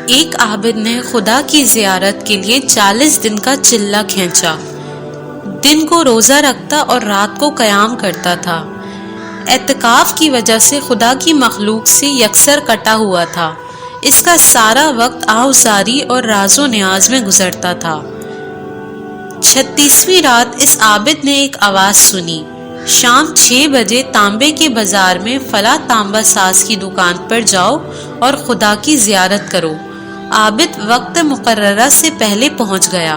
ایک عابد نے خدا کی زیارت کے لیے 40 دن کا چلہ کھینچا۔ دن کو روزہ رکھتا اور رات کو قیام کرتا تھا۔ اعتکاف کی وجہ سے خدا کی مخلوق سے یکسر کٹا ہوا تھا۔ اس کا سارا وقت آہوزاری اور راز و نیاز میں گزرتا تھا۔ 36ویں رات اس عابد نے ایک آواز سنی، شام 6 بجے تانبے کے بازار میں فلاں تانبا ساز کی دکان پر جاؤ اور خدا کی زیارت کرو۔ عابد وقت مقررہ سے پہلے پہنچ گیا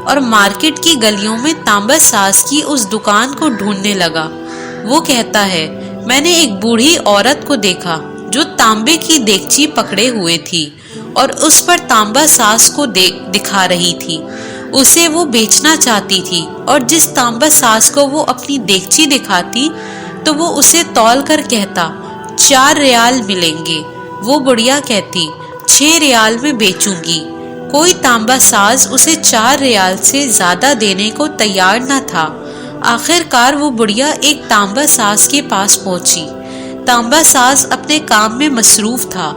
اور مارکیٹ کی گلیوں میں تانبا ساز کی اس دکان کو ڈھونڈنے لگا۔ وہ کہتا ہے، میں نے ایک بوڑھی عورت کو دیکھا جو تانبے کی دیگچی پکڑے ہوئے تھی اور اس پر تانبا ساز کو دکھا رہی تھی۔ اسے وہ بیچنا چاہتی تھی اور جس تانبا ساز کو وہ اپنی دیگچی دکھاتی تو وہ اسے تول کر کہتا 4 ریال ملیں گے۔ وہ بڑھیا کہتی 6 ریال میں بیچوں گی۔ کوئی تانبا ساز اسے 4 ریال سے زیادہ دینے کو تیار نہ تھا۔ آخر کار وہ بڑھیا ایک تانبا ساز کے پاس پہنچی۔ تانبا ساز اپنے کام میں مصروف تھا۔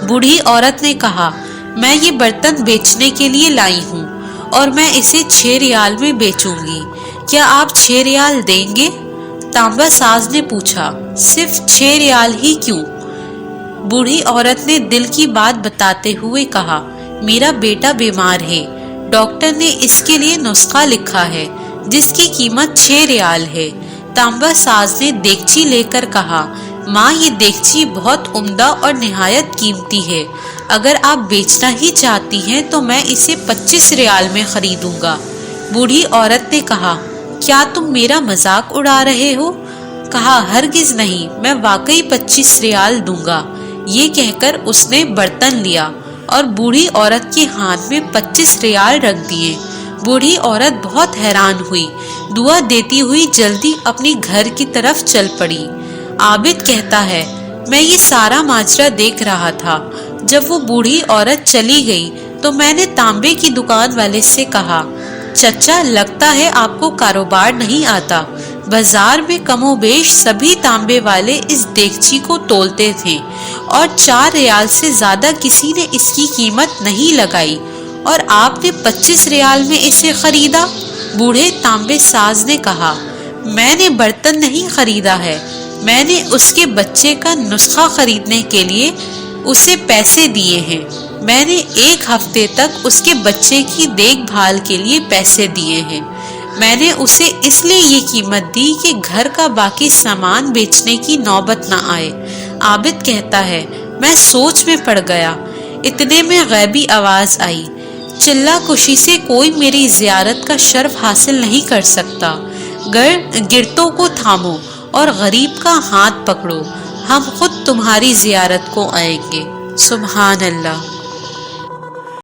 بوڑھی عورت نے کہا، میں یہ برتن بیچنے کے لیے لائی ہوں اور میں اسے 6 ریال میں بیچوں گی، کیا آپ 6 ریال دیں گے؟ تانبا ساز نے پوچھا، صرف 6 ریال ہی کیوں؟ بوڑھی عورت نے دل کی بات بتاتے ہوئے کہا، میرا بیٹا بیمار ہے، ڈاکٹر نے اس کے لیے نسخہ لکھا ہے جس کی قیمت 6 ریال ہے۔ تانبا ساز نے دیگچی لے کر کہا، ماں یہ دیگچی بہت عمدہ اور نہایت قیمتی ہے، اگر آپ بیچنا ہی چاہتی ہیں تو میں اسے 25 ریال میں خریدوں گا۔ بوڑھی عورت نے کہا، کیا تم میرا مذاق اڑا رہے ہو؟ کہا، ہرگز نہیں، میں واقعی 25 ریال دوں گا۔ یہ کہہ کر اس نے برتن لیا اور بوڑھی عورت کے ہاتھ میں 25 ریال رکھ دیے۔ بوڑھی عورت بہت حیران ہوئی، دعا دیتی ہوئی جلدی اپنی گھر کی طرف چل پڑی۔ عابد کہتا ہے، میں یہ سارا ماجرا دیکھ رہا تھا۔ جب وہ بوڑھی عورت چلی گئی تو میں نے تانبے کی دکان والے سے کہا، چچا لگتا ہے آپ کو کاروبار نہیں آتا۔ بازار میں کم و بیش سبھی تانبے والے اس دیگچی کو تولتے تھے اور 4 ریال سے زیادہ کسی نے اس کی قیمت نہیں لگائی، اور آپ نے 25 ریال میں اسے خریدا۔ بوڑھے تانبے ساز نے کہا، میں نے برتن نہیں خریدا ہے، میں نے اس کے بچے کا نسخہ خریدنے کے لیے اسے پیسے دیے ہیں۔ میں نے 1 ہفتے تک اس کے بچے کی دیکھ بھال کے لیے پیسے دیے ہیں۔ میں نے اسے اس لیے یہ قیمت دی کہ گھر کا باقی سامان بیچنے کی نوبت نہ آئے۔ عابد کہتا ہے، میں سوچ میں پڑ گیا، اتنے میں غیبی آواز آئی، چلہ کشی سے کوئی میری زیارت کا شرف حاصل نہیں کر سکتا۔ گرتوں کو تھامو اور غریب کا ہاتھ پکڑو، ہم خود تمہاری زیارت کو آئیں گے۔ سبحان اللہ۔